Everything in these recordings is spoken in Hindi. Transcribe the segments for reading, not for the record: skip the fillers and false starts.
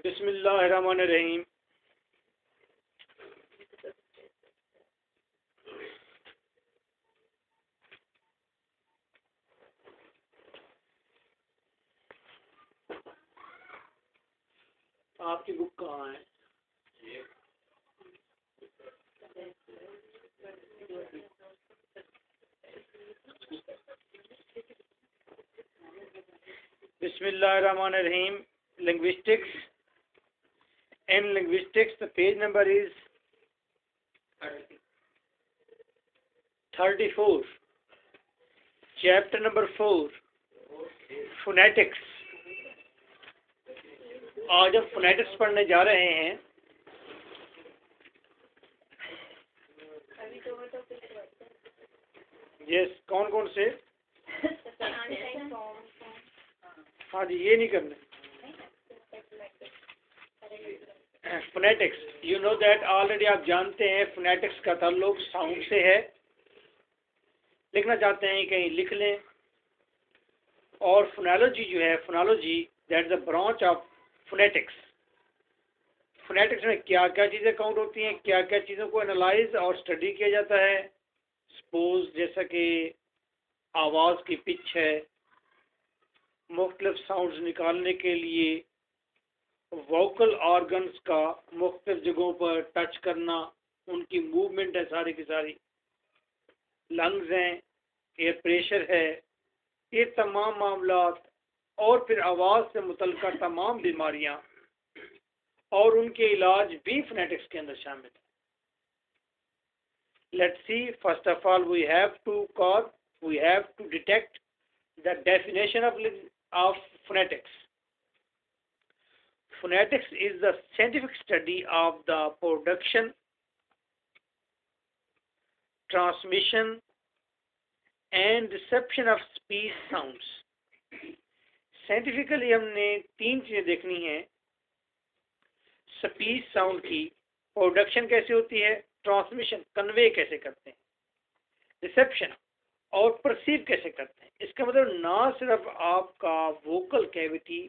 बिस्मिल्लाहिर्रहमानिर्रहीम। आपकी बुक कहाँ है? Bismillahirrahmanirrahim. Linguistics. In linguistics, the page number is 34. Chapter number 4. Phonetics. आज हम phonetics पढ़ने जा रहे हैं। यस, कौन कौन से? हाँ जी, ये नहीं करना। Phonetics, you know that already, आप जानते हैं फोनेटिक्स का ताल्लुक साउंड से है। लिखना चाहते हैं कहीं लिख लें। और फोनोलॉजी जो है, phonology that is a branch of phonetics. Phonetics में क्या क्या चीज़ें काउंट होती हैं, क्या क्या चीज़ों को एनालाइज और स्टडी किया जाता है। सपोज जैसा कि आवाज़ की पिच है, मुख्तलिफ साउंड्स निकालने के लिए वोकल ऑर्गन्स का मुख्तलिफ जगहों पर टच करना, उनकी मूवमेंट है सारी की सारी, लंग्स हैं, एयर प्रेशर है, ये तमाम मामलात, और फिर आवाज़ से मुतल्लिक़ तमाम बीमारियां और उनके इलाज भी फोनेटिक्स के अंदर शामिल है। Let's see, first of all we have to detect the definition of phonetics. Phonetics is the scientific study of the production, transmission and reception of speech sounds. Scientifically हमने तीन चीज़ें देखनी है। स्पीच साउंड की प्रोडक्शन कैसे होती है, ट्रांसमिशन कन्वे कैसे करते हैं, रिसेप्शन और परसीव कैसे करते हैं। इसका मतलब ना सिर्फ आपका वोकल कैविटी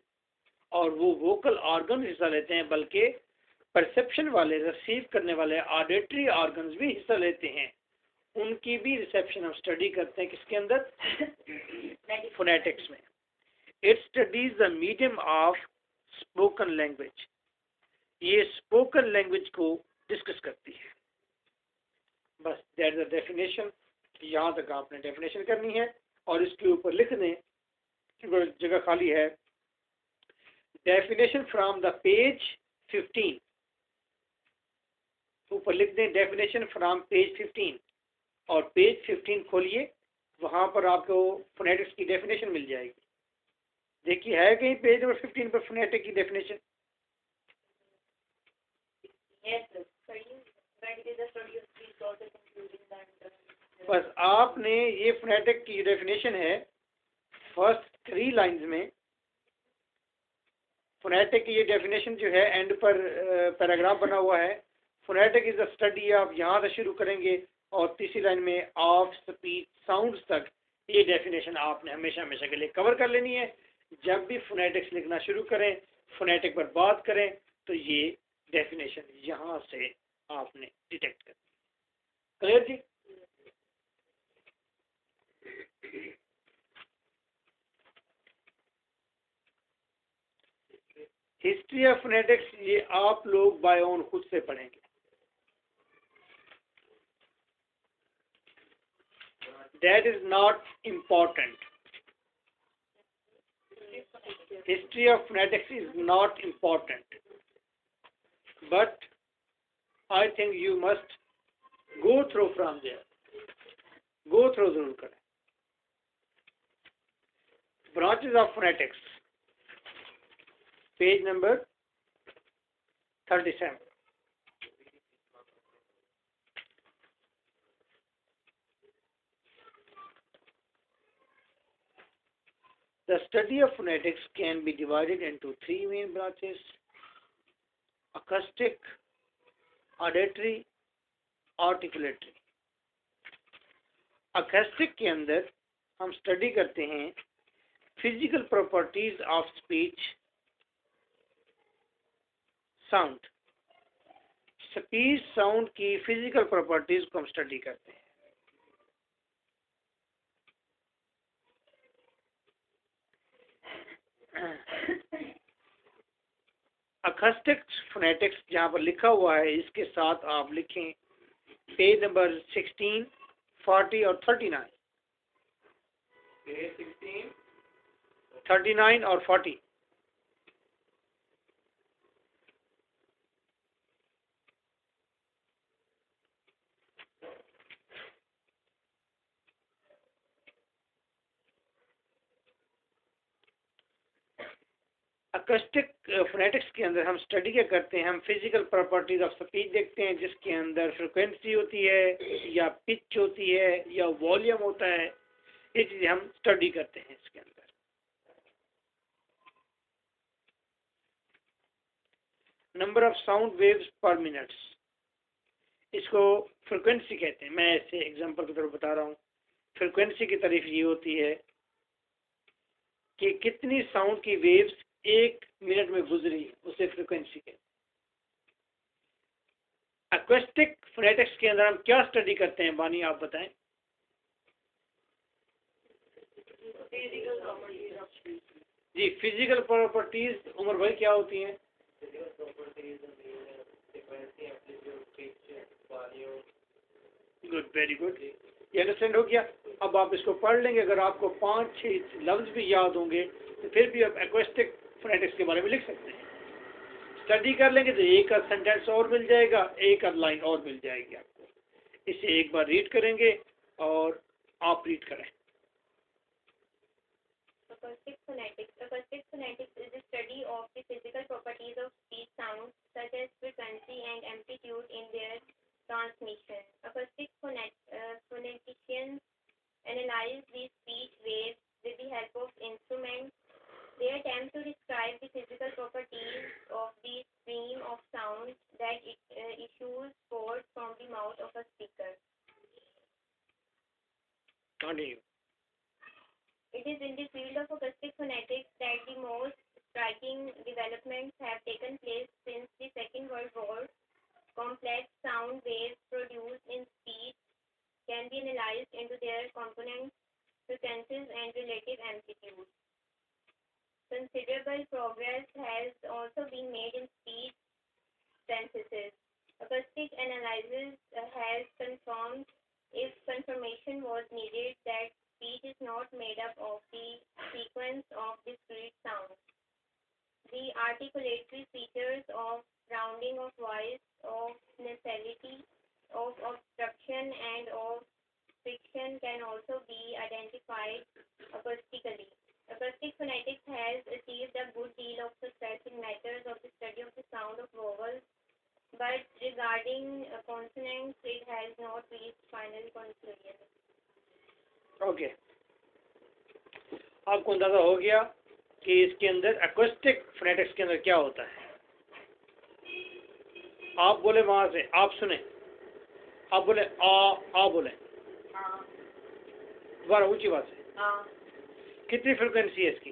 और वो वोकल ऑर्गन हिस्सा लेते हैं, बल्कि परसेप्शन वाले, रिसीव करने वाले ऑडिटरी ऑर्गन्स भी हिस्सा लेते हैं। उनकी भी रिसेप्शन हम स्टडी करते हैं किसके अंदर, फोनेटिक्स में। It studies the medium of spoken language. ये स्पोकन लैंग्वेज को डिस्कस करती है। बस दैट इज द डेफिनेशन। यहाँ तक आपने डेफिनेशन करनी है और इसके ऊपर लिख दें, जगह खाली है। डेफिनेशन फ्रॉम द पेज 15, ऊपर लिख दें डेफिनेशन फ्रॉम पेज 15, और पेज 15 खोलिए, वहाँ पर आपको फोनेटिक्स की डेफिनेशन मिल जाएगी। देखिए है कहीं पेज नंबर 15 पर फोनेटिक की डेफिनेशन? बस आपने ये फोनेटिक की डेफिनेशन है, फर्स्ट 3 लाइंस में फोनेटिक की ये डेफिनेशन जो है, एंड पर पैराग्राफ बना हुआ है। Phonetic is the study of, यहाँ से शुरू करेंगे और तीसरी लाइन में ऑफ स्पीच साउंड्स तक। ये डेफिनेशन आपने हमेशा हमेशा के लिए कवर कर लेनी है। जब भी फोनेटिक्स लिखना शुरू करें, फोनेटिक पर बात करें, तो ये डेफिनेशन यहाँ से आपने डिटेक्ट करनी। क्लियर जी? हिस्ट्री ऑफ फोनेटिक्स ये आप लोग बाय ओन खुद से पढ़ेंगे। That is not important. History of phonetics is not important, but I think you must go through from there. Go through जरूर करें। Branches of phonetics, page number 37। The study of phonetics can be divided into 3 main branches: acoustic, auditory, articulatory. acoustic के अंदर हम स्टडी करते हैं physical properties of speech sound. Speech sound की फिजिकल प्रॉपर्टीज को हम स्टडी करते हैं। अकॉस्टिक्स फोनेटिक्स जहाँ पर लिखा हुआ है इसके साथ आप लिखें पेज नंबर 16, 40 और 39। पेज 16, 39 और 40। अकॉस्टिक फोनेटिक्स के अंदर हम स्टडी क्या करते हैं, हम फिजिकल प्रॉपर्टीज ऑफ स्पीच देखते हैं जिसके अंदर फ्रिक्वेंसी होती है या पिच होती है या वॉल्यूम होता है। ये चीज़ें हम स्टडी करते हैं इसके अंदर। नंबर ऑफ साउंड वेव्स पर मिनट्स, इसको फ्रिक्वेंसी कहते हैं। मैं ऐसे एग्जांपल की तरफ बता रहा हूँ। फ्रिक्वेंसी की तारीफ ये होती है कि कितनी साउंड की वेव्स 1 मिनट में गुजरी, उसे फ्रिक्वेंसी कहते हैं। अकॉस्टिक फोनेटिक्स के अंदर हम क्या स्टडी करते हैं बानी, आप बताएं। जी, फिजिकल प्रॉपर्टीज उमर भाई क्या होती हैं? गुड, वेरी गुड, ये अंडरस्टैंड हो गया। अब आप इसको पढ़ लेंगे, अगर आपको 5-6 लफ्ज भी याद होंगे तो फिर भी आप एक्वेस्टिक फोनेटिक्स के बारे में लिख सकते हैं। स्टडी कर लेंगे तो एक आध सेंटेंस और मिल जाएगा, एक आध लाइन और मिल जाएगी आपको। इसे एक बार रीड करेंगे और आप रीड करें। Acoustic phonetics. Acoustic phonetics is the study of the physical properties of speech sounds, such as frequency and amplitude in their transmission. Acoustic phoneticians analyze the speech waves with the help of instruments. They attempt to describe the physical properties of the stream of sound that issues forth from the mouth of a speaker. Continue. It is in the field of acoustic phonetics that the most striking developments have taken place since the Second World War. Complex sound waves produced in speech can be analyzed into their components, frequencies, and relative amplitude. Considerable progress has also been made in speech synthesis. Acoustic analysis has confirmed, if confirmation was needed, that speech is not made up of the sequence of discrete sounds. The articulatory features of rounding of voice, of nasality, of obstruction, and of friction can also be identified acoustically. Acoustic phonetics has achieved a good deal of success in matters of the study of the sound of vowels, but regarding consonants, it has not reached final conclusion. Okay, आपको अंदाजा हो गया कि इसके अंदर अकॉस्टिक फोनेटिक्स के अंदर क्या होता है। आप बोले वहां से, आप सुने, आप बोले आ बोले दोबारा ऊंची बात से। कितनी फ्रिक्वेंसी है इसकी?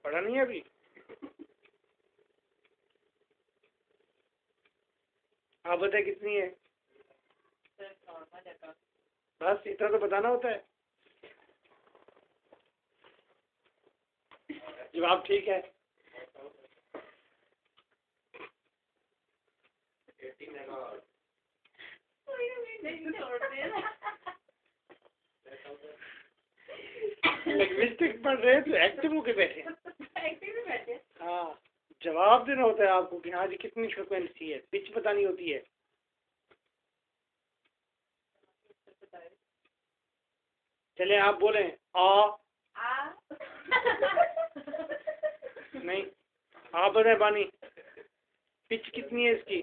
पढ़ा नहीं है अभी? आप बताए कितनी है? बस इतना तो बताना होता है। जवाब ठीक है। लिंग्विस्टिक पढ़ रहे हैं तो एक्टिव होके बैठे। हाँ, जवाब देना होता है आपको कि हाँ जी कितनी फ्रिक्वेंसी है, पिच बतानी होती है। चले आप बोले आ नहीं, आप बताए बानी पिच कितनी है इसकी?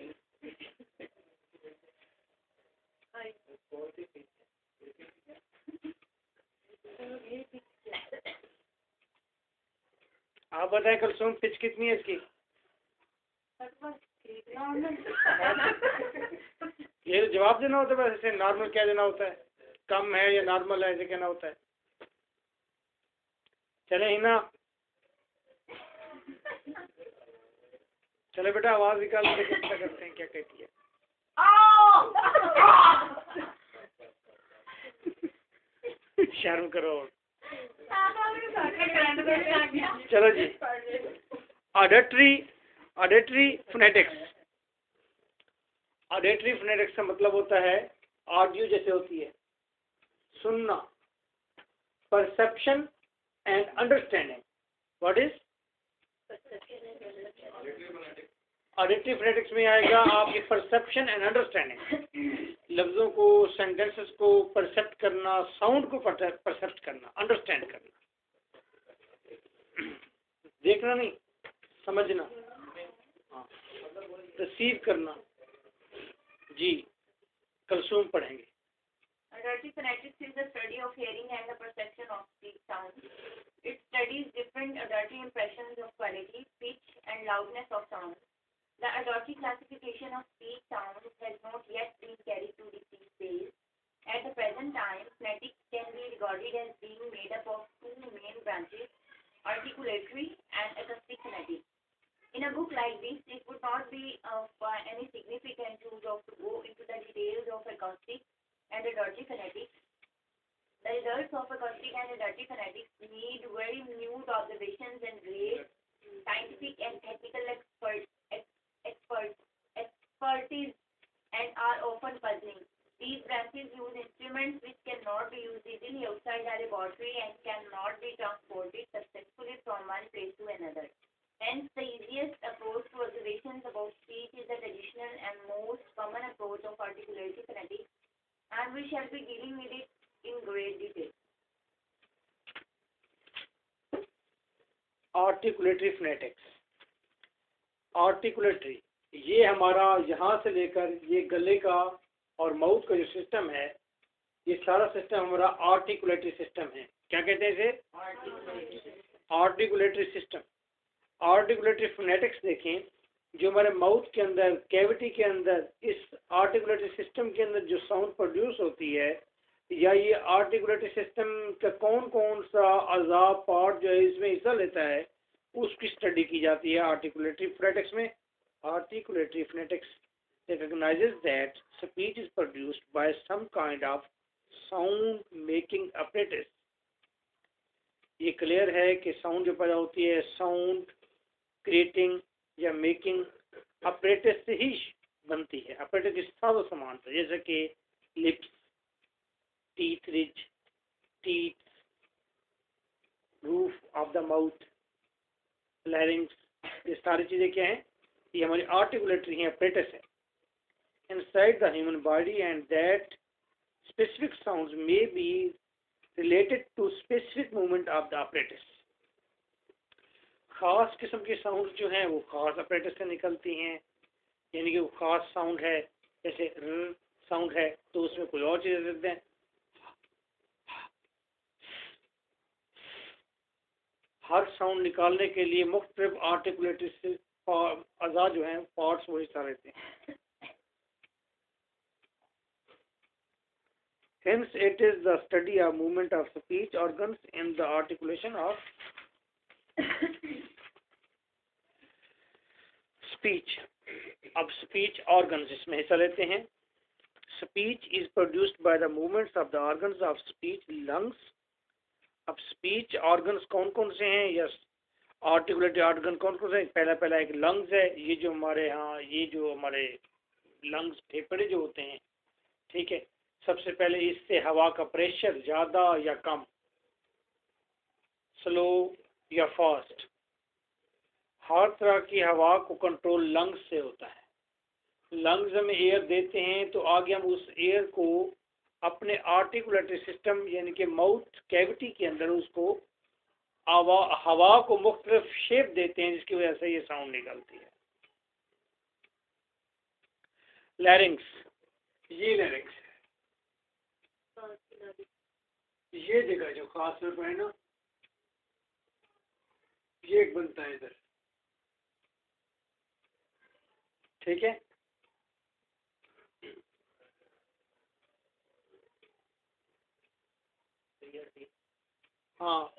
आप बताएं कलसुम पिच कितनी है इसकी? ये जवाब देना होता है, वैसे नॉर्मल क्या देना होता है, कम है या नॉर्मल है, ऐसे कहना होता है। चले हिना, चले बेटा आवाज निकाल के क्या करते हैं, क्या कहती है। शर्म करो। चलो जी, ऑडिटरी फोनेटिक्स। ऑडिटरी फोनेटिक्स का मतलब होता है, ऑडियो जैसे होती है सुनना, perception and understanding. What is auditory phonetics में आएगा आपकी परसेप्शन एंड अंडरस्टैंडिंग, लफ्जों को, सेंटेंसेस को परसेप्ट करना, साउंड को परसेप्ट करना, अंडरस्टैंड करना, देखना नहीं, समझना, हाँ, रिसीव करना। जी, कलसूम पढ़ेंगे। Auditory phonetics is the study of hearing and the perception of speech sounds. It studies different auditory impressions of quality, pitch, and loudness of sound. The auditory classification of speech sounds has not yet been carried to the phase. At the present time, phonetics can be regarded as being made up of two main branches, articulatory and acoustic phonetics. In a book like this, it would not be of any significance to go into the details of acoustic and auditory phonetics. The results of acoustic and auditory phonetics need very minute observations and great scientific and technical expertise and are often puzzling. These branches use instruments which cannot be used easily outside the laboratory and cannot be transported successfully from one place to another. Hence, the easiest approach to observations about speech is the traditional and most common approach of articulatory phonetics, and we shall be dealing with it in great detail. Articulatory phonetics. Articulatory ये हमारा यहाँ से लेकर ये गले का और माउथ का जो सिस्टम है, ये सारा सिस्टम हमारा आर्टिकुलेटरी सिस्टम है। क्या कहते हैं इसे? Articulatory system. आर्टिकुलेटरी फोनेटिक्स देखें, जो हमारे माउथ के अंदर, कैविटी के अंदर, इस आर्टिकुलेटरी सिस्टम के अंदर जो साउंड प्रोड्यूस होती है, या ये आर्टिकुलेटरी सिस्टम का कौन कौन सा अज़ा पार्ट जो है इसमें हिस्सा लेता है, उसकी स्टडी की जाती है आर्टिकुलेटरी फोनेटिक्स में। Articulatory phonetics recognizes that speech is produced by some kind of sound making apparatus. ये क्लियर है कि साउंड जो पैदा होती है साउंड क्रिएटिंग या मेकिंग apparatus से ही बनती है। apparatus इस सारा सामान था, जैसे कि lips, teeth ridge, teeth, roof of the mouth, लैरिंग्स, ये सारी चीजें क्या हैं? ये हमारी आर्टिकुलेटरी हैं, apparatus है inside the human body, and that specific sounds may be related to specific movement of the apparatus. खास किस्म की साउंड जो हैं वो खास apparatus से निकलती हैं, यानी कि वो खास साउंड है, जैसे साउंड है तो उसमें कोई और चीज़ देते हैं। हर साउंड निकालने के लिए मुख्तलिफ आर्टिकुलेटरी से अज़ा जो हैं पार्ट्स वो हिस्सा लेते हैं। Hence, it is the study of movement of speech organs in the articulation of speech. अब speech organs इसमें हिस्सा लेते हैं। Speech is produced by the movements of the organs of speech, lungs. अब speech organs कौन कौन से हैं? Yes, articulatory organ कौन कौन से हैं? पहला एक lungs है, ये जो हमारे यहाँ, ये जो हमारे lungs फेफड़े जो होते हैं, ठीक है। सबसे पहले इससे हवा का प्रेशर ज़्यादा या कम, स्लो या फास्ट, हर तरह की हवा को कंट्रोल लंग्स से होता है। लंग्स में एयर देते हैं तो आगे हम उस एयर को अपने आर्टिकुलेटरी सिस्टम यानी कि माउथ कैविटी के अंदर उसको हवा को मुख्तलिफ शेप देते हैं, जिसकी वजह से ये साउंड निकलती है। लैरिंग्स, ये लैरिंग्स है, ये जगह जो खास तौर पर है ना, ये एक बनता है इधर, ठीक है। हाँ,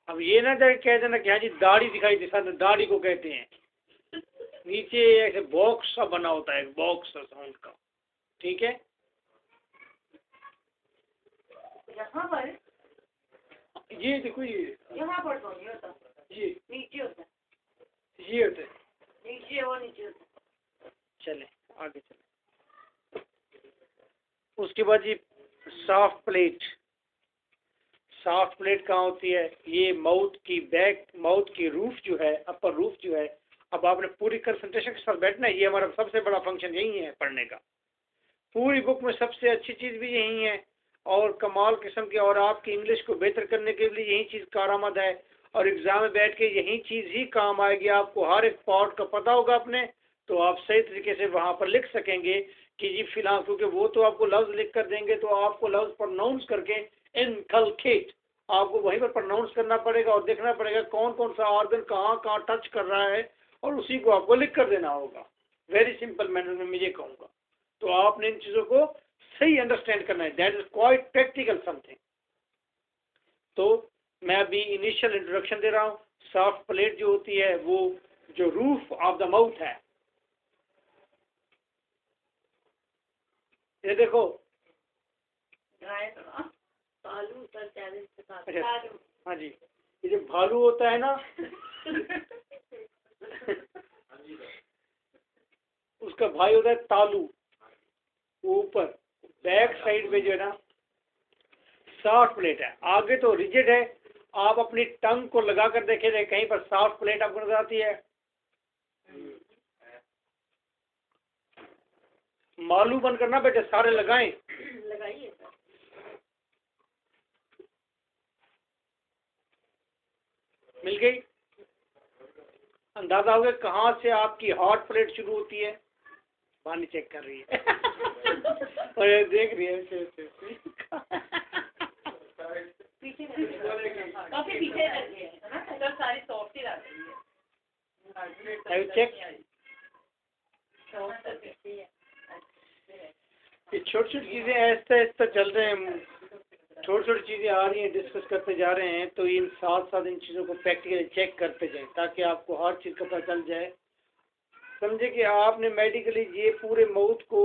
अब ये ना जाके कह देना कि हाँ जी दाढ़ी दिखाई दे, साथ दाढ़ी को कहते हैं, नीचे ऐसे बॉक्स सा बना होता है, बॉक्स साउंड का। ठीक है, यहाँ पर ये देखो यहाँ पर तो नहीं होता, ये नीचे होता है, ये होता है। नीचे और नीचे होता है। चले आगे चले। उसके बाद ये सॉफ्ट प्लेट। सॉफ्ट प्लेट कहाँ होती है? ये माउथ की रूफ जो है, अपर रूफ जो है। अब आपने पूरी कंसंट्रेशन के साथ बैठना है, ये हमारा सबसे बड़ा फंक्शन यही है पढ़ने का। पूरी बुक में सबसे अच्छी चीज़ भी यही है और कमाल किस्म की, और आपकी इंग्लिश को बेहतर करने के लिए यही चीज़ कारआमद है और एग्ज़ाम में बैठ के यही चीज़ ही काम आएगी। आपको हर एक पार्ट का पता होगा अपने, तो आप सही तरीके से वहाँ पर लिख सकेंगे कि जी फिलहाल, क्योंकि वो तो आपको लफ्ज़ लिख कर देंगे, तो आपको लफ्ज़ प्रोनाउंस करके इनकलकेट, आपको वहीं पर प्रोनाउंस करना पड़ेगा और देखना पड़ेगा कौन कौन सा ऑर्गन कहाँ कहाँ टच कर रहा है, और उसी को आपको लिख कर देना होगा। वेरी सिंपल मैनर में मैं ये कहूँगा। तो आपने इन चीज़ों को सही अंडरस्टैंड करना है, that is quite practical something. तो मैं अभी इनिशियल इंट्रोडक्शन दे रहा हूँ। सॉफ्ट प्लेट जो होती है वो जो रूफ ऑफ द माउथ है, ये देखो। हाँ जी, ये जो भालू होता है ना उसका भाई होता है तालू। ऊपर बैक साइड पे जो है ना सॉफ्ट प्लेट है, आगे तो रिजिड है। आप अपनी टंग को लगा कर देखे थे कहीं पर सॉफ्ट प्लेट आपको नजर आती है? मालू बंद करना बेटे, सारे लगाएं। लगाइए। मिल गई? अंदाजा हो गया कहाँ से आपकी हॉट प्लेट शुरू होती है? पानी चेक कर रही है और ये देख रही है पीछे काफी पीछे लग गए हैं ना, तो सारी सॉफ्ट ही लग रही है। चेक। ये छोटी छोटी चीजें ऐसे ऐसे चल रहे हैं, छोटी छोटी चीजें आ रही हैं, डिस्कस करते जा रहे हैं। तो इन साथ साथ इन चीज़ों को प्रैक्टिकली चेक करते जाएं ताकि आपको हर चीज़ का पता चल जाए। समझे कि आपने मेडिकली ये पूरे माउथ को,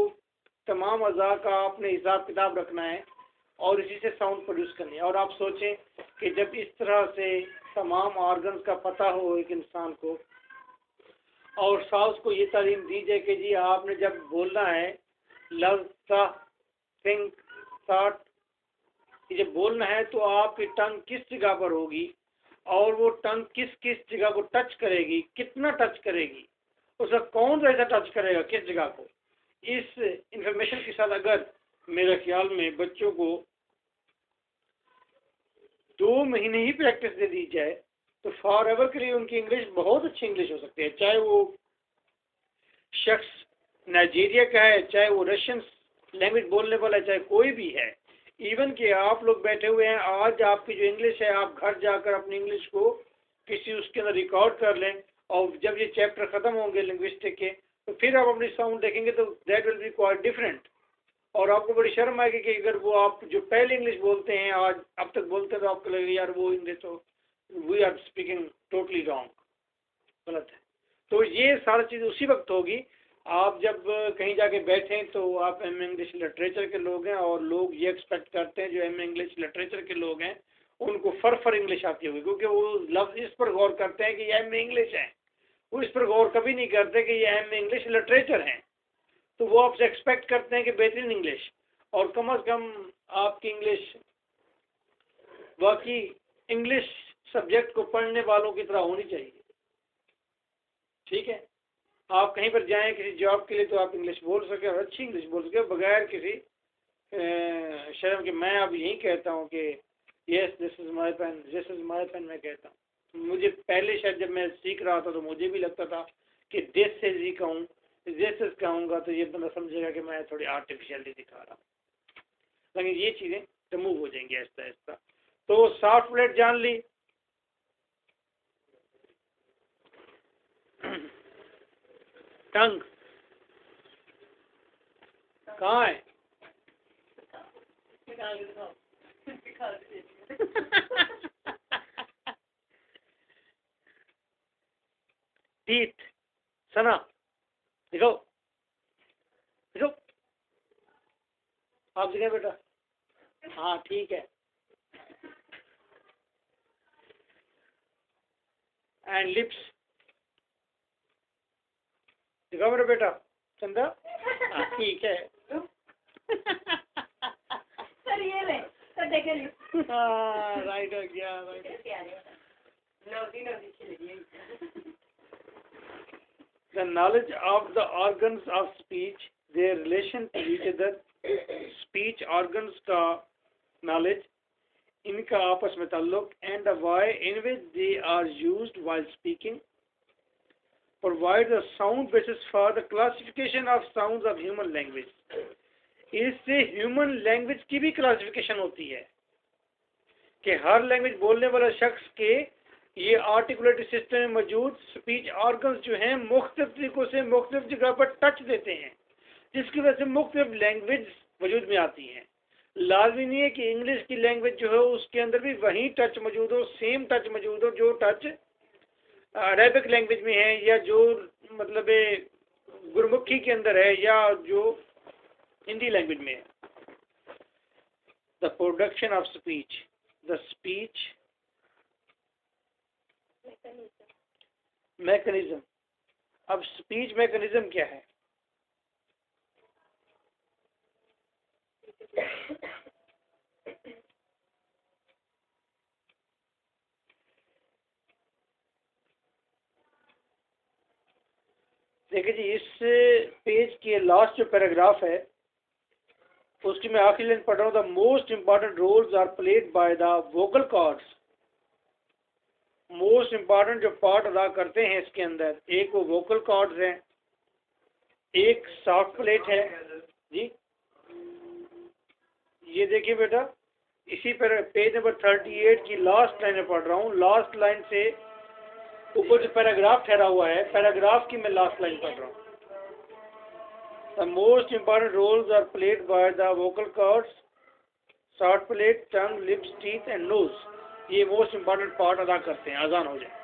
तमाम अज़ा का आपने हिसाब किताब रखना है और इसी से साउंड प्रोड्यूस करनी है। और आप सोचें कि जब इस तरह से तमाम ऑर्गन्स का पता हो एक इंसान को, और साउस को ये तालीम दी जाए कि जी आपने जब बोलना है लव सा थिंक थॉट, ये जब बोलना है तो आपकी टंग किस जगह पर होगी और वो टंग किस किस जगह को टच करेगी, कितना टच करेगी, उसका कौन सा ऐसा टच करेगा किस जगह को। इस इंफॉर्मेशन के साथ अगर मेरे ख्याल में बच्चों को 2 महीने ही प्रैक्टिस दे दी जाए तो फॉर एवर के लिए उनकी इंग्लिश बहुत अच्छी इंग्लिश हो सकती है। चाहे वो शख्स नाइजीरिया का है, चाहे वो रशियन लैंग्वेज बोलने वाला है, चाहे कोई भी है। इवन कि आप लोग बैठे हुए हैं, आज आपकी जो इंग्लिश है आप घर जाकर अपनी इंग्लिश को किसी उसके अंदर रिकॉर्ड कर लें और जब ये चैप्टर ख़त्म होंगे लिंग्विस्टिक के तो फिर आप अपनी साउंड देखेंगे तो that will be quite different. और आपको बड़ी शर्म आएगी कि अगर वो आप जो पहले इंग्लिश बोलते हैं आज अब तक बोलते हैं तो आपको लगेगा यार वो इंग्लिश तो we are speaking totally wrong, गलत है। तो ये सारी चीज़ उसी वक्त होगी आप जब कहीं जाके बैठें तो आप एम इंग्लिश लिटरेचर के लोग हैं और लोग ये एक्सपेक्ट करते हैं जो एम इंग्लिश लिटरेचर के लोग हैं उनको फर इंग्लिश आती होगी, क्योंकि वो लफ्ज़ इस पर गौर करते हैं कि ये एम इंग्लिश है, वो इस पर गौर कभी नहीं करते कि ये एम इंग्लिश लिटरेचर हैं। तो वो आपसे एक्सपेक्ट करते हैं कि बेहतरीन इंग्लिश, और कम अज़ कम आपकी इंग्लिश बाकी इंग्लिश सब्जेक्ट को पढ़ने वालों की तरह होनी चाहिए। ठीक है, आप कहीं पर जाएं किसी जॉब के लिए तो आप इंग्लिश बोल सके और अच्छी इंग्लिश बोल सके बगैर किसी शर्म के। मैं अब यही कहता हूँ कि yes this is my pen, this is my pen मैं कहता हूँ। मुझे पहले शायद जब मैं सीख रहा था तो मुझे भी लगता था कि दिस इज़ ही कहूँ, दिस इज़ कहूँगा तो ये बंदा समझेगा कि मैं थोड़ी आर्टिफिशियलिटी दिखा रहा हूँ, लेकिन ये चीज़ें रिमूव हो जाएंगी आहिस्ता आहिस्ता। तो सॉफ्ट प्लेट जान ली। टंग कहाँ है? टीथ सना दिखाओ दिखाओ। आप दिखाए बेटा। हाँ ठीक है। एंड लिप्स दिखाओ मेरा बेटा चंदा। हाँ ठीक है। सर ये ले सर देखे नहीं। हाँ राइट हो गया right. The knowledge of the organs of speech, their relation to each other, speech organs का knowledge, इनका आपस में ताल्लुक, and the way in which they are used while speaking, provide the sound basis for the classification of sounds of human language. इससे ह्यूमन लैंग्वेज की भी क्लासिफिकेशन होती है कि हर लैंग्वेज बोलने वाला शख्स के ये आर्टिकुलेटरी सिस्टम में मौजूद स्पीच ऑर्गन्स जो हैं मुख्तलिफ तरीकों से मुख्तलिफ जगह पर टच देते हैं, जिसकी वजह से मुख्तलिफ लैंग्वेज वजूद में आती हैं। लाजमी नहीं है कि इंग्लिश की लैंग्वेज जो है उसके अंदर भी वही टच मौजूद हो, सेम टच मौजूद हो जो टच अरेबिक लैंग्वेज में है, या जो मतलब गुरमुखी के अंदर है, या जो हिंदी लैंग्वेज में है। The production of speech, the speech mechanism. अब स्पीच मैकेनिज्म क्या है? देखिए जी, इस पेज के लास्ट जो पैराग्राफ है उसकी मैं आखिरी लाइन पढ़ रहा हूँ। The most important roles are played by the vocal cords. Most important जो पार्ट अदा करते हैं इसके अंदर, एक वो वोकल कॉर्ड्स हैं, एक सॉफ्ट प्लेट है जी। ये देखिए बेटा, इसी पर पेज नंबर 38 की लास्ट लाइन में पढ़ रहा हूँ। लास्ट लाइन से ऊपर जो पैराग्राफ ठहरा हुआ है, पैराग्राफ की मैं लास्ट लाइन पढ़ रहा हूँ। The most important roles are played by the vocal cords, soft palate, tongue, lips, teeth and nose. ये मोस्ट इंपॉर्टेंट पार्ट अदा करते हैं। आजान हो जाए।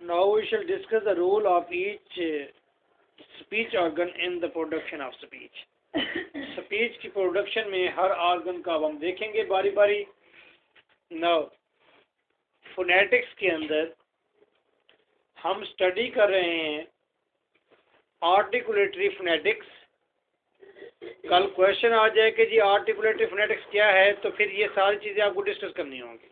Now we shall discuss the role of each speech organ in the production of speech. Speech की प्रोडक्शन में हर ऑर्गन का अब हम देखेंगे बारी बारी। नाउ फोनेटिक्स के अंदर हम स्टडी कर रहे हैं आर्टिकुलेटरी फोनेटिक्स। कल क्वेश्चन आ जाए कि जी आर्टिकुलेटरी फोनेटिक्स क्या है, तो फिर ये सारी चीज़ें आपको डिस्कस करनी होंगी।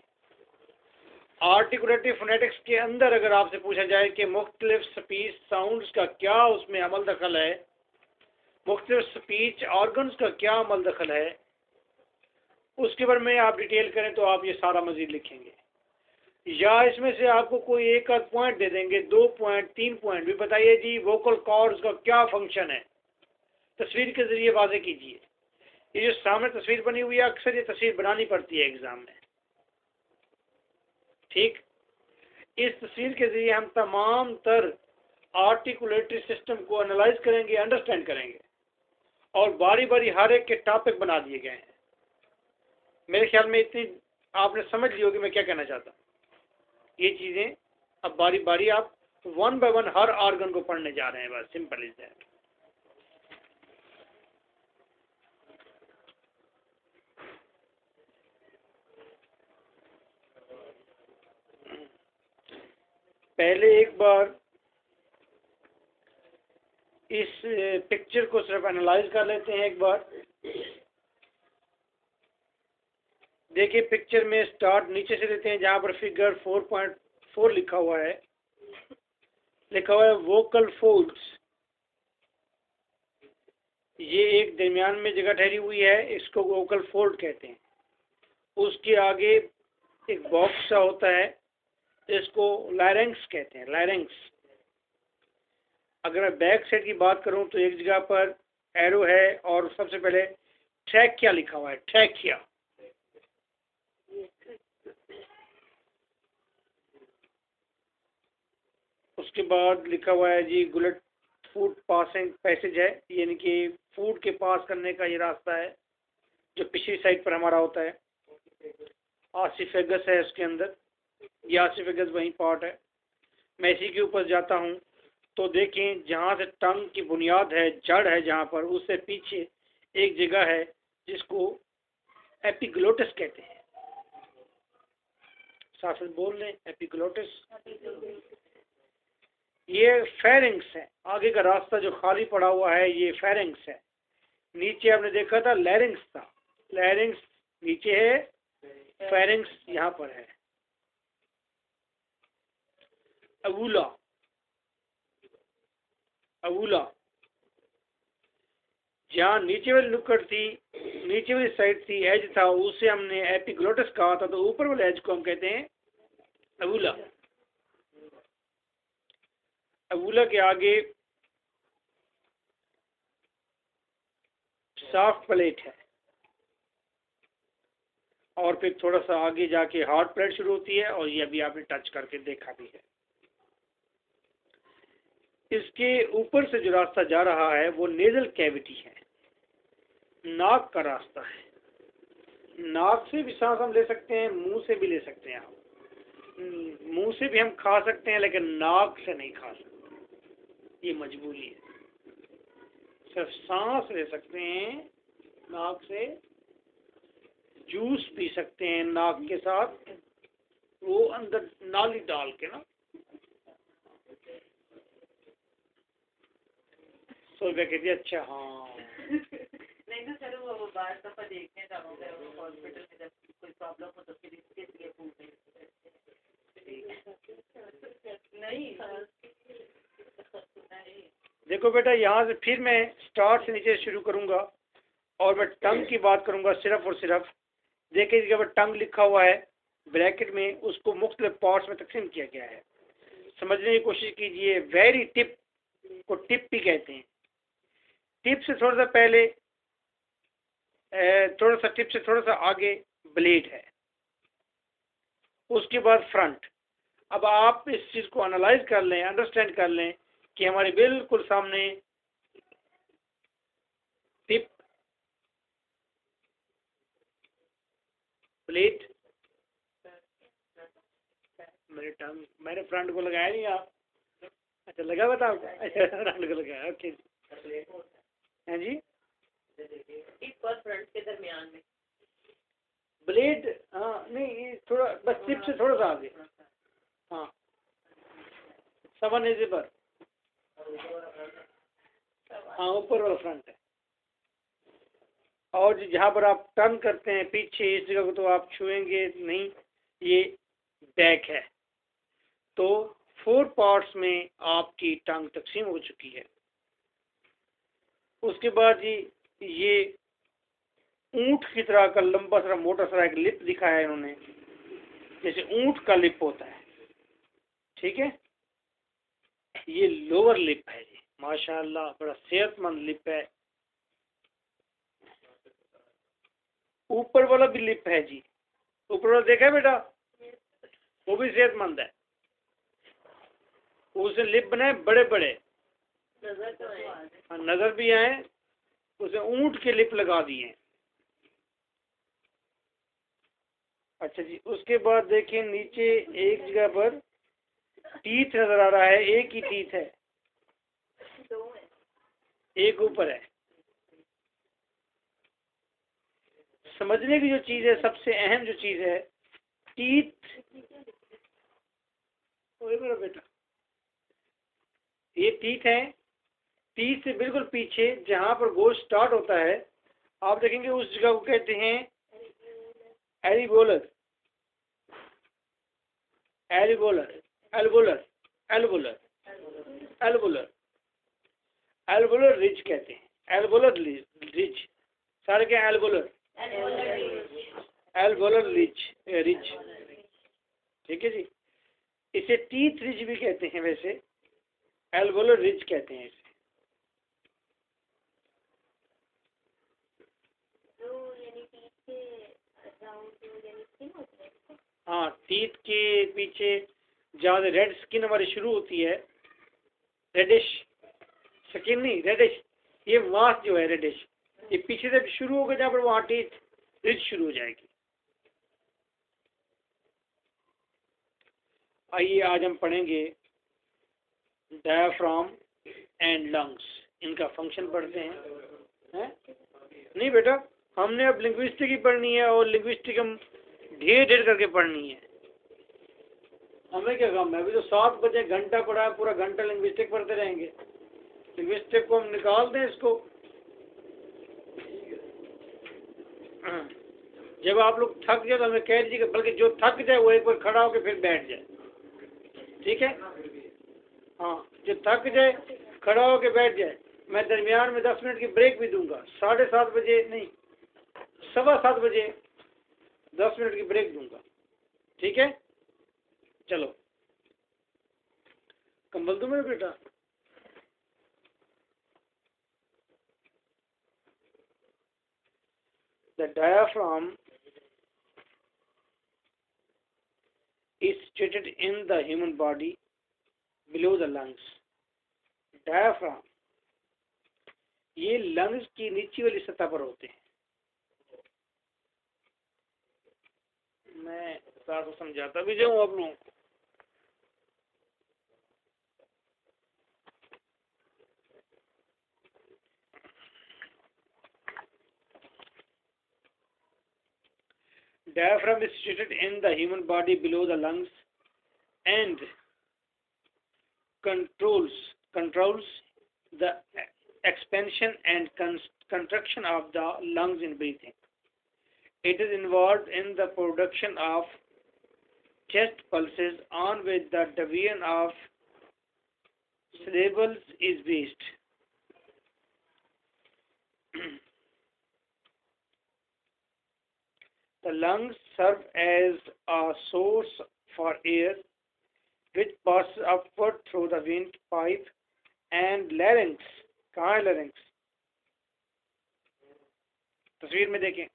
आर्टिकुलेटरी फोनेटिक्स के अंदर अगर आपसे पूछा जाए कि मुख्तलिफ स्पीच साउंड्स का क्या उसमें अमल दखल है, मुख्तलिफ स्पीच ऑर्गन्स का क्या अमल दखल है, उसके बारे में आप डिटेल करें तो आप ये सारा मजीद लिखेंगे। या इसमें से आपको कोई एक आध पॉइंट दे देंगे, 2 पॉइंट 3 पॉइंट भी बताइए जी वोकल कॉर्ड्स का क्या फंक्शन है, तस्वीर के जरिए वाजे कीजिए। ये जो सामने तस्वीर बनी हुई है, अक्सर ये तस्वीर बनानी पड़ती है एग्जाम में, ठीक। इस तस्वीर के जरिए हम तमाम तर आर्टिकुलेटरी सिस्टम को एनालाइज करेंगे, अंडरस्टैंड करेंगे, और बारी बारी हर एक के टॉपिक बना दिए गए हैं। मेरे ख्याल में इतनी आपने समझ ली होगी मैं क्या कहना चाहता हूँ। ये चीज़ें अब बारी बारी आप 1 बाय 1 हर ऑर्गन को पढ़ने जा रहे हैं, बस सिंपल इज दैट। पहले एक बार इस पिक्चर को सिर्फ एनालाइज कर लेते हैं एक बार। देखिए पिक्चर में स्टार्ट नीचे से लेते हैं, जहाँ पर फिगर 4.4 लिखा हुआ है वोकल फोल्ड्स। ये एक दरमियान में जगह ठहरी हुई है, इसको वोकल फोल्ड कहते हैं। उसके आगे एक बॉक्स सा होता है, इसको लायरेंक्स कहते हैं, लायरेंक्स। अगर मैं बैक साइड की बात करूं तो एक जगह पर एरो है और सबसे पहले ट्रैकिया लिखा हुआ है, ट्रैकिया। उसके बाद लिखा हुआ है जी गुलेट फूड पासिंग पैसेज है, यानी कि फूड के पास करने का ये रास्ता है जो पिछली साइड पर हमारा होता है। आसिफेगस है उसके अंदर, ये आसिफेगस वही पार्ट है। मैं इसी के ऊपर जाता हूँ तो देखें जहाँ से टंग की बुनियाद है, जड़ है जहाँ पर, उससे पीछे एक जगह है जिसको एपिग्लोटिस कहते हैं। साथ बोल लें एपिग्लोटिस। ये फेरिंग्स है, आगे का रास्ता जो खाली पड़ा हुआ है ये फेरिंग्स है। नीचे आपने देखा था लैरिंग्स था, लैरिंग्स नीचे है, फेरिंग्स यहाँ पर है। अवूला, अवूला जहाँ नीचे वाली नुक्कड़ थी, नीचे वाली साइड थी, एज था, उसे हमने एपिग्लोटिस कहा था, तो ऊपर वाले एज को हम कहते हैं अवूला। अवूला के आगे सॉफ्ट प्लेट है, और फिर थोड़ा सा आगे जाके हार्ड प्लेट शुरू होती है, और ये अभी आपने टच करके देखा भी है। इसके ऊपर से जो रास्ता जा रहा है वो नेजल कैविटी है, नाक का रास्ता है। नाक से भी सांस हम ले सकते हैं, मुंह से भी ले सकते हैं। आप मुंह से भी हम खा सकते हैं, लेकिन नाक से नहीं खा सकते, ये मजबूरी है। सिर्फ सांस ले सकते हैं नाक से, जूस पी सकते हैं नाक के साथ, वो अंदर नाली डाल के ना। सोफिया कहती है अच्छा हाँ। नहीं तो सर वो बार दफा देखने जाऊंगा हॉस्पिटल में, जब कोई प्रॉब्लम हो तो फिर इसके लिए पूछे नहीं। देखो बेटा, यहाँ से फिर मैं स्टार्ट से नीचे शुरू करूंगा और मैं टंग की बात करूंगा सिर्फ और सिर्फ। देखिए जब टंग लिखा हुआ है ब्रैकेट में, उसको मुख्तलिफ पार्ट्स में तकसीम किया गया है। समझने की कोशिश कीजिए। वेरी टिप को टिप भी कहते हैं। टिप से थोड़ा सा पहले, थोड़ा सा टिप से थोड़ा सा आगे ब्लेड है, उसके बाद फ्रंट। अब आप इस चीज़ को एनालाइज कर लें, अंडरस्टैंड कर लें कि हमारे बिल्कुल सामने टिप, प्लेट, मैंने फ्रंट को लगाया नहीं आप, अच्छा लगा बता आपको? अच्छा राउंड को लगा, ओके। हैं जी, टिप और फ्रंट के दरमियान में। ब्लेड, हाँ नहीं ये थोड़ा बस टिप से थोड़ा सा आगे, हाँ 7 इंच पर, हाँ ऊपर वाला फ्रंट है। और जहाँ पर आप टर्न करते हैं पीछे इस जगह को तो आप छुएंगे नहीं, ये बैक है। तो 4 पार्ट्स में आपकी टंग तकसीम हो चुकी है। उसके बाद जी ये ऊंट की तरह का लंबा सा मोटा सा एक लिप दिखाया है इन्होंने, जैसे ऊंट का लिप होता है, ठीक है। ये लोअर लिप है जी, माशाअल्लाह बड़ा सेहतमंद लिप है। ऊपर वाला भी लिप है जी, ऊपर वाला देखा है बेटा, वो भी सेहतमंद है। उसे लिप बनाए बड़े बड़े, नजर भी आए, उसे ऊंट के लिप लगा दिए। अच्छा जी, उसके बाद देखिए नीचे एक जगह पर टीथ नजर आ रहा है, एक ही टीथ है, एक ऊपर है। समझने की जो चीज है, सबसे अहम जो चीज है, टीथ, मेरा बेटा ये टीथ है, टीथ से बिल्कुल पीछे जहां पर गोश्त स्टार्ट होता है, आप देखेंगे उस जगह को कहते हैं alveolar, alveolar, alveolar, alveolar, alveolar, alveolar ridge कहते हैं, एल्वोलर रिज, सारे क्या एल्वोलर, एल्वोलर रिज, रिज, ठीक है जी। इसे टीथ रिज भी कहते हैं, वैसे एल्वोलर रिज कहते हैं इसे। हाँ, टीथ के पीछे जहाँ से रेड स्किन हमारी शुरू होती है, रेडिश स्किन नहीं, रेडिश, ये मास जो है रेडिश, ये पीछे से शुरू होगा जहाँ पर वहाँ टीथ रिज शुरू हो जाएगी। आइए आज हम पढ़ेंगे डायाफ्राम एंड लंग्स, इनका फंक्शन पढ़ते हैं? नहीं बेटा, हमने अब लिंग्विस्टिक ही पढ़नी है, और लिंग्विस्टिक हम ढेर ढेर करके पढ़नी है। हमें क्या काम है, अभी तो 7 बजे घंटा पढ़ा है, पूरा घंटा लिंग्विस्टिक पढ़ते रहेंगे। लिंग्विस्टिक को हम निकाल दें इसको, जब आप लोग थक जाए तो हमें कह दीजिएगा, बल्कि जो थक जाए वो एक बार खड़ा होकर फिर बैठ जाए, ठीक है। हाँ, जो थक जाए खड़ा होकर बैठ जाए। मैं दरमियान में 10 मिनट की ब्रेक भी दूंगा, 7:30 बजे नहीं, 7:15 बजे 10 मिनट की ब्रेक दूंगा, ठीक है। चलो कंबल दो मेरे बेटा। The diaphragm is situated in the human body below the lungs. Diaphragm ये लंग्स की नीचे वाली सतह पर होते हैं। मैं साथ समझाता भी जाऊँ आप लोगों को। Diaphragm is situated in the human body below the lungs and controls the expansion and contraction of the lungs in breathing. It is involved in the production of chest pulses on which the division of syllables is based. The lungs serve as a source for air which passes upward through the windpipe and larynx. कहाँ है larynx? तस्वीर में देखें।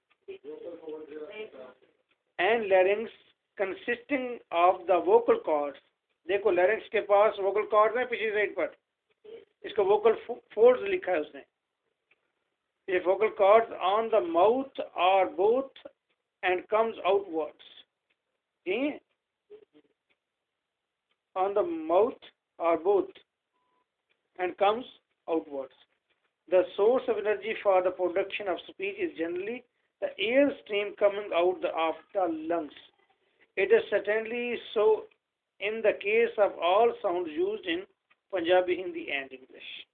And larynx consisting of the vocal cords. देखो larynx के पास vocal cords है पिछली साइड पर, इसको vocal folds लिखा है उसने। ये vocal cords on the mouth are both and comes outwards. On the mouth or both and comes outwards. The source of energy for the production of speech is generally the air stream coming out of the lungs. It is certainly so in the case of all sounds used in Punjabi, Hindi and English.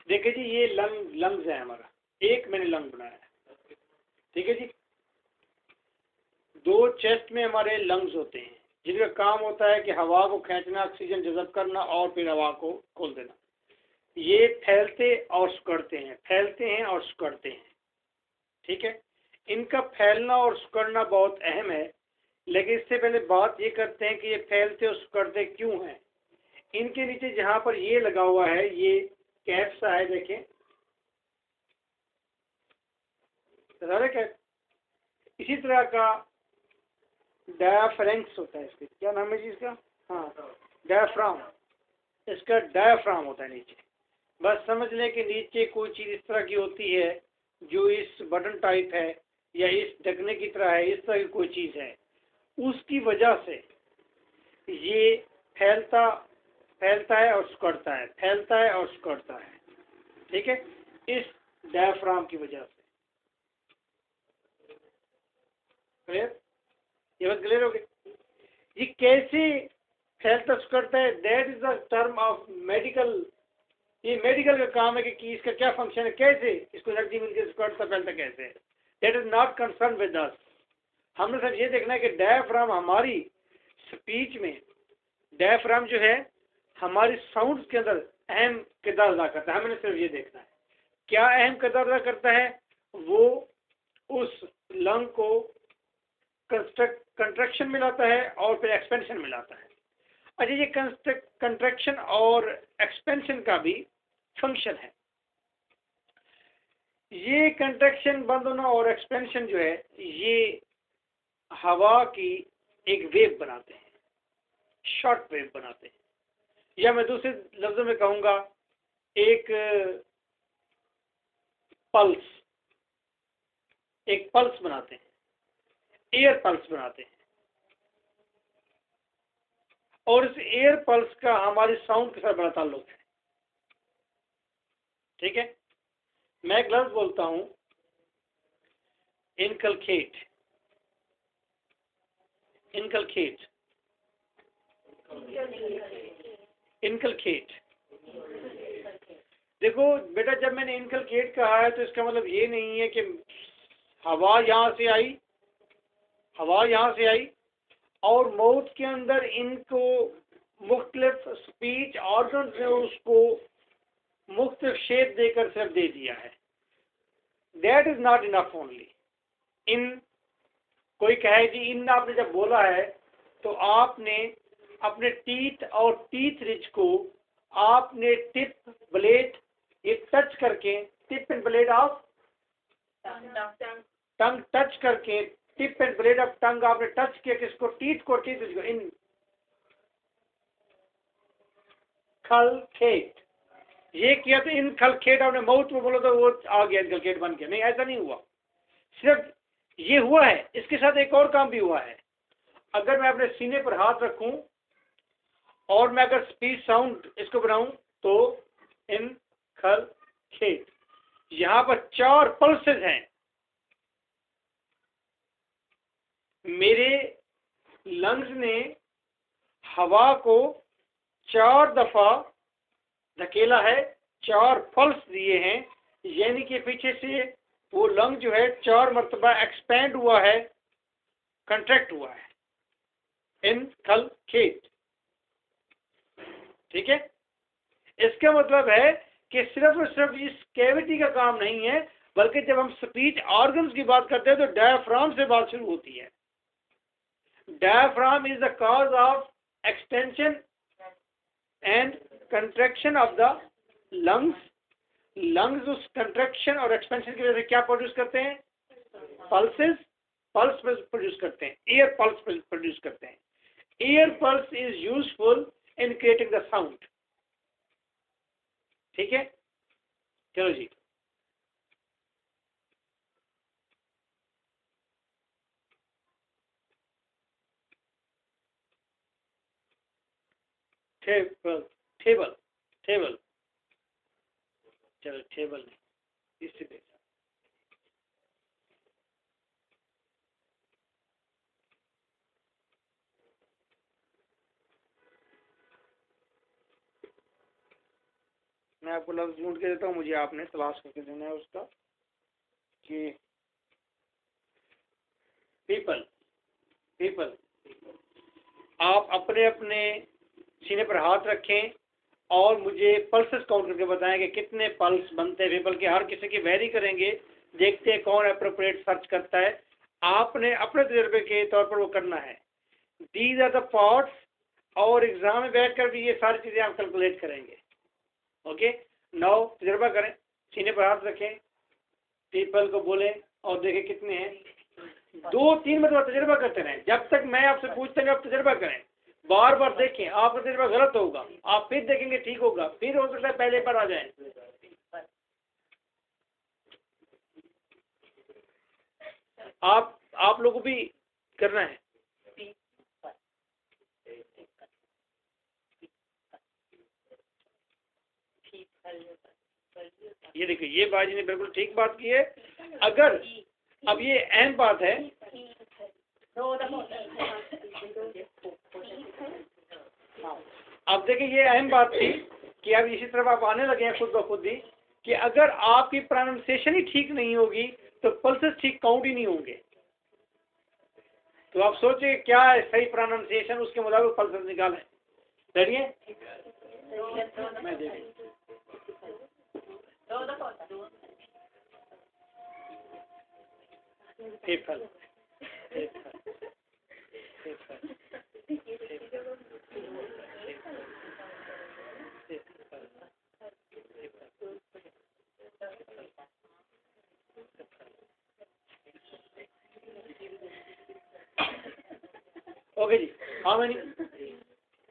देखिए जी, ये लंग्स है हमारा, एक मैंने लंग बनाया है, ठीक है जी। दो चेस्ट में हमारे लंग्स होते हैं जिनका काम होता है कि हवा को खींचना, ऑक्सीजन जज़ब करना और फिर हवा को खोल देना। ये फैलते और सिकुड़ते हैं, फैलते हैं और सिकुड़ते हैं, ठीक है। इनका फैलना और सिकुड़ना बहुत अहम है, लेकिन इससे पहले बात ये करते हैं कि ये फैलते और सिकुड़ते क्यों हैं। इनके नीचे जहाँ पर ये लगा हुआ है, ये कैप सा है, देखें, कैप। इसी तरह का डायाफ्रैंक्स होता है, इसके क्या नाम है जी इसका, हाँ डायाफ्राम, इसका डायाफ्राम होता है नीचे। बस समझ लें कि नीचे कोई चीज़ इस तरह की होती है जो इस बटन टाइप है या इस ढकने की तरह है, इस तरह की कोई चीज़ है, उसकी वजह से ये फैलता है और सिकुड़ता है, फैलता है और सिकुड़ता है, ठीक है, इस डायफ्राम की वजह से। क्लियर? ये बात क्लियर हो गई? ये कैसे फैलता सिकुड़ता है, that is the term of medical. ये मेडिकल का काम है कि इसका क्या फंक्शन है, कैसे इसको एनर्जी मिलकर सिकुड़ता फैलता कैसे है। That is not concern with us. हमने सिर्फ ये देखना है कि डायफ्राम हमारी स्पीच में, डायफ्राम जो है हमारी साउंड्स के अंदर अहम किरदार अदा करता है। हमने सिर्फ ये देखना है क्या अहम किरदार अदा करता है। वो उस लंग को कंट्रैक्शन में लाता है और फिर एक्सपेंशन में लाता है। अच्छा, ये कंट्रैक्शन और एक्सपेंशन का भी फंक्शन है। ये कंट्रैक्शन बंद होना और एक्सपेंशन जो है ये हवा की एक वेव बनाते हैं, शॉर्ट वेव बनाते हैं, या मैं दूसरे लफ्जों में कहूंगा एक पल्स बनाते हैं, एयर पल्स बनाते हैं। और इस एयर पल्स का हमारी साउंड के साथ बड़ा ताल्लुक है, ठीक है। मैं एक लफ्ज बोलता हूं, इनकलकेट, इनकलकेट, इनकलकेट। देखो बेटा, जब मैंने इनकलकेट कहा है तो इसका मतलब ये नहीं है कि हवा यहां से आई, हवा यहां से आई और माउथ के अंदर इनको मुख्तलिफ स्पीच ऑर्गन ने उसको मुख्तलिफ शेप देकर सिर्फ दे दिया है। That is not enough only in. कोई कहे जी इन आपने जब बोला है तो आपने अपने टीथ और टीथ रिज को आपने टिप ब्लेड ये टच करके, tip and blade of tongue touch करके, tip and blade of tongue आपने टच किया किसको, टीथ को, टीथ रिज को। इन खलखेट ये किया तो इन खलखेट आपने माउथ में बोला तो वो आ गया, इनखलखेट बन गया। नहीं, ऐसा नहीं हुआ। सिर्फ ये हुआ है, इसके साथ एक और काम भी हुआ है। अगर मैं अपने सीने पर हाथ रखूं और मैं अगर स्पीच साउंड इसको बनाऊं तो इन खल खेत, यहां पर 4 पल्सेस हैं। मेरे लंग्स ने हवा को 4 दफा धकेला है, 4 पल्स दिए हैं, यानी कि पीछे से वो लंग जो है 4 मरतबा एक्सपैंड हुआ है, कंट्रैक्ट हुआ है, इन खल खेत, ठीक है। इसका मतलब है कि सिर्फ और सिर्फ इस कैविटी का काम नहीं है, बल्कि जब हम स्पीच ऑर्गन्स की बात करते हैं तो डायफ्राम से बात शुरू होती है। Diaphragm is the cause of extension and contraction of the lungs. Lungs उस कंट्रैक्शन और एक्सपेंशन की वजह से क्या प्रोड्यूस करते हैं, पल्सेस, पल्स प्रोड्यूस करते हैं, एयर पल्स प्रोड्यूस करते हैं। Air pulse is useful in creating the sound. ठीक है, चलो जी। टेबल टेबल टेबल, चलो टेबल नहीं, इससे देखा। मैं आपको लफ्ज ढूंढ के देता हूँ, मुझे आपने तलाश करके देना है उसका कि पीपल पीपल। आप अपने अपने सीने पर हाथ रखें और मुझे पल्सेस काउंट करके बताएं कि कितने पल्स बनते हैं पीपल के। हर किसी की वेरी करेंगे, देखते हैं कौन अप्रोप्रिएट सर्च करता है। आपने अपने तजर्बे के तौर पर वो करना है। दीज आर द पार्ट्स, और एग्जाम में बैठकर भी ये सारी चीज़ें आप कैलकुलेट करेंगे। ओके, नाउ तजर्बा करें, सीने पर हाथ रखें, पीपल को बोलें और देखें कितने हैं। 2-3 मरतबा तजर्बा करते रहें, जब तक मैं आपसे पूछता हूँ आप तजर्बा करें, बार बार देखें। आपका तजर्बा गलत होगा, आप फिर देखेंगे ठीक होगा, फिर हो सकता है पहले पर आ जाए। आप लोगों को भी करना है। ये देखिए, ये बाजी ने बिल्कुल ठीक बात की है। अगर अब ये अहम बात है, अब देखिए ये अहम बात थी कि अब इसी तरफ आप आने लगे हैं खुद ब खुद ही, कि अगर आपकी प्रोनाउंसिएशन ही ठीक नहीं होगी तो पल्सेस ठीक काउंट ही नहीं होंगे। तो आप सोचिए क्या है सही प्रोनाउंसिएशन, उसके मुताबिक पल्सेस निकालें। रेडी है? मैं दे पीपल ओके जी। हाँ मैंने,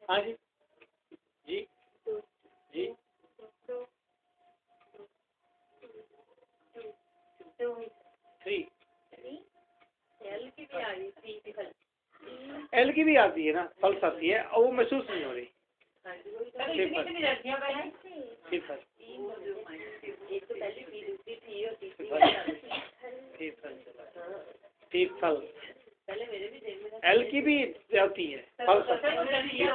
हाँ जी जी जी 3 एल की भी आती है ना, पल्स आती है और वो महसूस नहीं हो रही। पीपल एल की भी आती है, पल्स आती है।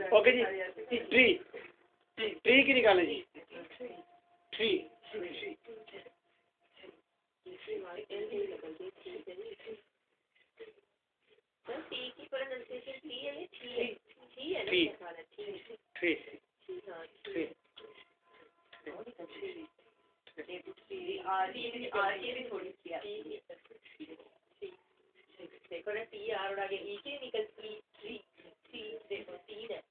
ओके जी, ट्री की निकालें जी। ट्री देखो ना टी आर और आगे ई के निकलती देखो तीन है।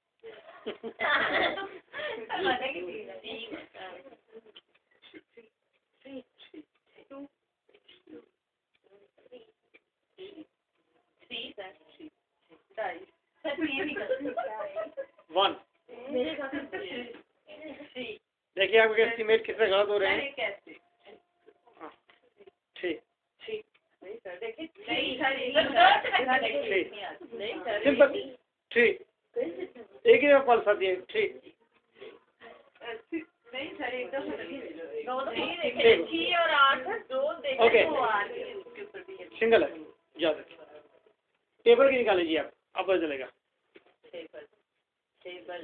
वन। देखिए आपके एस्टिमेट कितने गलत हो रहे हैं। ठीक सिंपल ठीक, एक ही पल्स आती है। ठीक ओके, सिंगल है, याद रखिए। टेबल की निकाल लीजिए आप, अब पता चलेगा। टेबल टेबल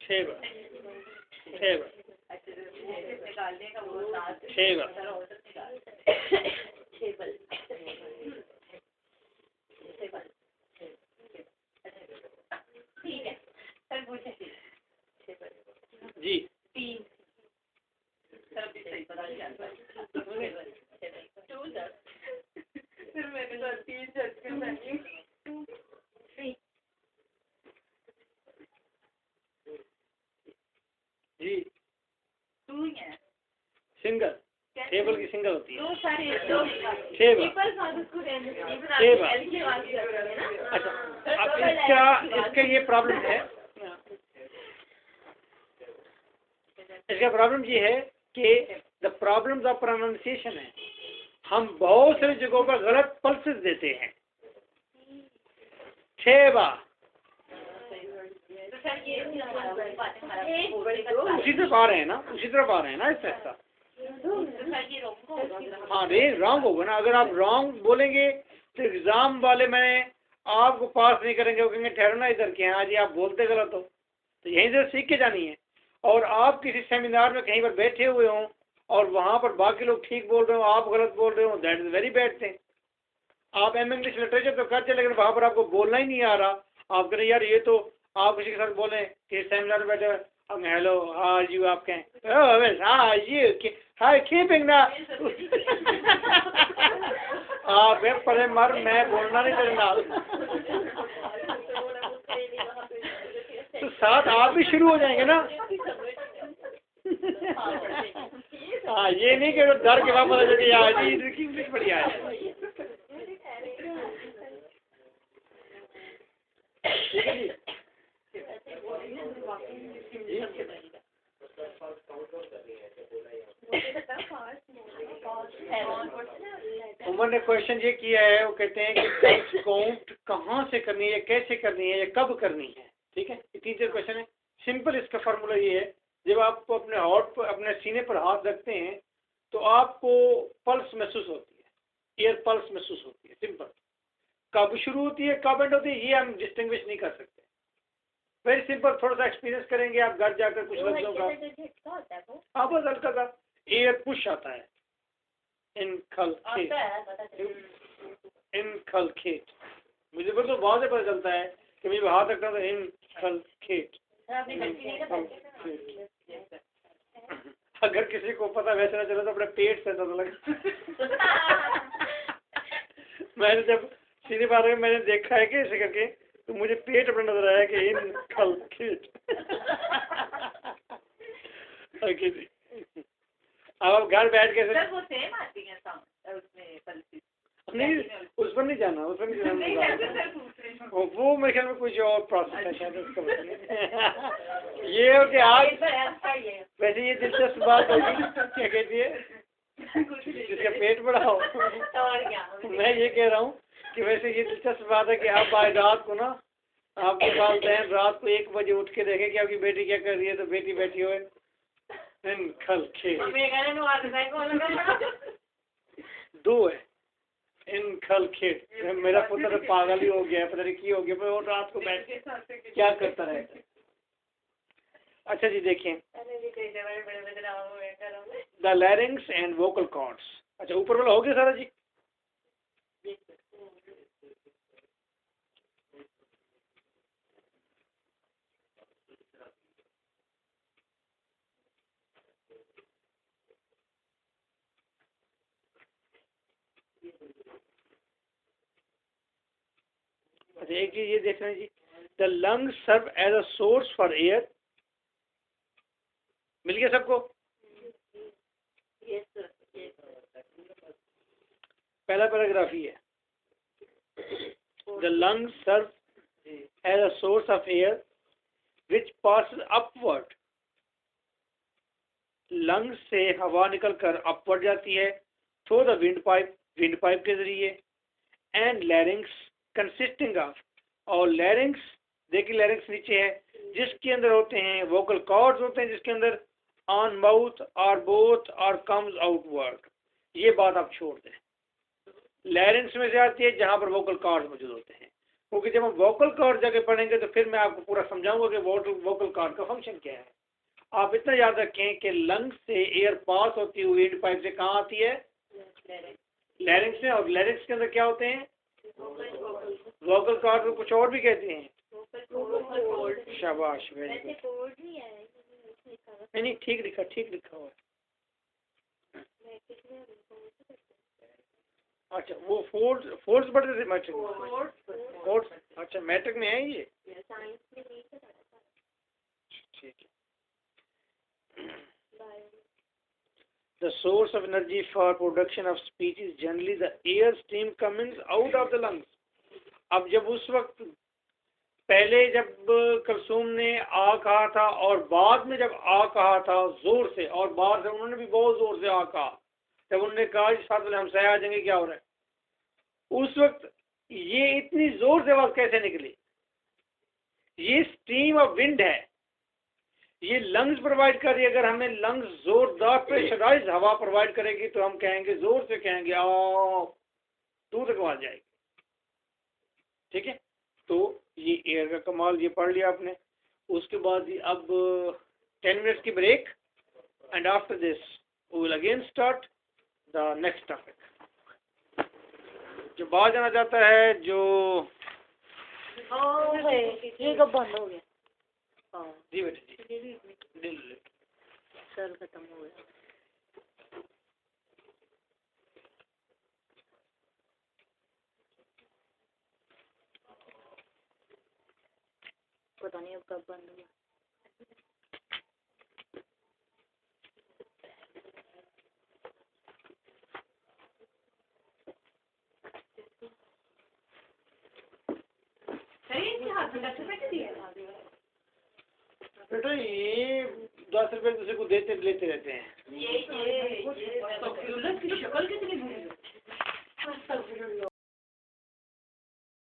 टेबल टेबल ठीक है सर, पूछे जी। तीन फिर मैंने तो तीन डबल की सिंगल होती है। दो सारे दो छेबा। छेबा। अच्छा अच्छा, अब इसका ये प्रॉब्लम है, इसका प्रॉब्लम ये है कि द प्रॉब्लम्स ऑफ प्रोनाउंसिएशन है, हम बहुत सारी जगहों पर गलत पल्सेस देते हैं। छेबा उसी तरफ आ रहे हैं ना, उसी तरफ आ रहे हैं ना, इस ऐसा। हाँ नहीं, रॉन्ग होगा ना। अगर आप रॉन्ग बोलेंगे तो एग्जाम वाले मैंने आपको पास नहीं करेंगे, वो कहेंगे ठहरो ना इधर के, हाँ जी आप बोलते गलत हो। तो यहीं से सीख के जानी है। और आप किसी सेमिनार में कहीं पर बैठे हुए हों और वहाँ पर बाकी लोग ठीक बोल रहे हो, आप गलत बोल रहे हो, that is very bad thing. आप इंग्लिश लिटरेचर तो करते, लेकिन वहाँ पर आपको बोलना ही नहीं आ रहा। आप करें यार ये तो, आप किसी के साथ बोलें कि सेमिनार में बैठे हम हेलो हाँ यू, आप कहें हाँ ये हाय कीपिंग ना आप परे मर, मैं बोलना नहीं तेरे नाल। तो साथ आप भी शुरू हो जाएंगे ना। हाँ ये नहीं कि डर के बाद पता चले यार जी इनकी इंग्लिश बढ़िया है। ठीक है जी। उमर ने क्वेश्चन ये किया है, वो कहते हैं कि काउंट कहाँ से करनी है, कैसे करनी है, या कब करनी है। ठीक है, ये तीसरा क्वेश्चन है। सिंपल इसका फार्मूला ये है, जब आप अपने हार्ट पर, अपने सीने पर हाथ रखते हैं तो आपको पल्स महसूस होती है, एयर पल्स महसूस होती है। सिंपल। कब शुरू होती है कब एंड होती है ये हम डिस्टिंग्विश नहीं कर सकते। वेरी सिंपल, थोड़ा सा एक्सपीरियंस करेंगे आप घर जाकर कुछ लफ्जों का। हाँ बस हल्का सा एयर पुश आता है। इन खल खेत, मुझे तो बहुत से पता चलता है कि मैं हाथ रखता हूँ तो इन खल खेत। अगर किसी को पता वैसे ना चले तो अपने पेट से पता लगा। मैंने जब सीधे बार में मैंने देखा है कि ऐसे करके, तो मुझे पेट अपना नजर आया कि इन खल खेत। ओके जी, अब आप घर बैठ के वो सेम आती है उसमें पल्सेस नहीं, उस पर नहीं जाना, उस पर नहीं जाना। वो मेरे ख्याल में कुछ और प्रोसेस है शायद उसका। ये हो कि आज वैसे ये दिलचस्प बात होगी, क्या कहती है, जिसका पेट बड़ा हो। मैं ये कह रहा हूँ कि वैसे ये दिलचस्प बात है कि आप आज रात को ना, आपके वालिदैन रात को 1 बजे उठ के देखें कि आपकी बेटी क्या कर रही है, तो बेटी बैठी हुई खल खेल। 2 है इन खल खेत। मेरा पुत्र तो पागल ही हो गया है, पता नहीं की हो गया, पर वो रात को बैठ के क्या करता रहता है। अच्छा जी देखिए, the larynx and vocal cords. अच्छा ऊपर वाला हो गया सारा जी। अच्छा एक चीज ये देख रहे हैं जी, the lungs serve as a source for air. मिल गया सबको? पहला पैराग्राफ ही है, the lungs serve as a source of air which pass upward. लंग्स से हवा निकलकर अपवर्ड जाती है through the wind pipe, wind pipe के जरिए। एंड लैरिंग्स कंसिस्टिंग ऑफ, और लैरिंग्स, देखिए लैरिंग्स नीचे है, जिसके अंदर होते हैं वोकल कॉर्ड्स होते हैं, जिसके अंदर ऑन माउथ और बोथ और कम्स आउटवर्ड। ये बात आप छोड़ दें, लैरिंग्स में से आती है जहां पर वोकल कॉर्ड्स मौजूद होते हैं, क्योंकि जब हम वोकल कॉर्ड जाके पढ़ेंगे तो फिर मैं आपको पूरा समझाऊंगा कि वोकल कॉर्ड का फंक्शन क्या है। आप इतना याद रखें कि लंग्स से एयर पास होती हुई विंड पाइप से कहाँ आती है, लैरिंग्स में। और लैरिंग्स के अंदर क्या होते हैं, वोकल कॉर्ड को कुछ और भी कहते हैं। शाबाश, वेरी गुड। नहीं ठीक लिखा, ठीक लिखा हुआ। अच्छा वो फोर्स पढ़ते थे मैट्रिक में? फोर्स, अच्छा मैट्रिक में है ये, ठीक है। The source of energy for production of speech is generally the air stream coming out of the lungs. अब जब उस वक्त पहले जब कलसूम ने आ कहा था और बाद में जब आ कहा था जोर से, और बाद में उन्होंने भी बहुत जोर से आ कहा, जब उन्होंने कहा इस साथ हम सह आ जाएंगे, क्या हो रहा है, उस वक्त ये इतनी जोर से आवाज कैसे निकली? ये स्ट्रीम ऑफ विंड है, ये लंग्स प्रोवाइड कर रही है। अगर हमें लंग्स जोरदार प्रेशराइज हवा प्रोवाइड करेगी तो हम कहेंगे, जोर से कहेंगे, आओ, दूर तक आवाज जाएगी। ठीक है, तो ये एयर का कमाल ये पढ़ लिया आपने। उसके बाद अब 10 मिनट्स की break, and after this we will again start the next topic. जो बाहर जाना चाहता है, जो ये कब बंद हो गया? जी बेटे जी, सर खत्म हो गया। पता नहीं अब कब बंद हुआ। बेटा ये 10 रुपए दूसरे को देते लेते रहते हैं। ये की शक्ल कितनी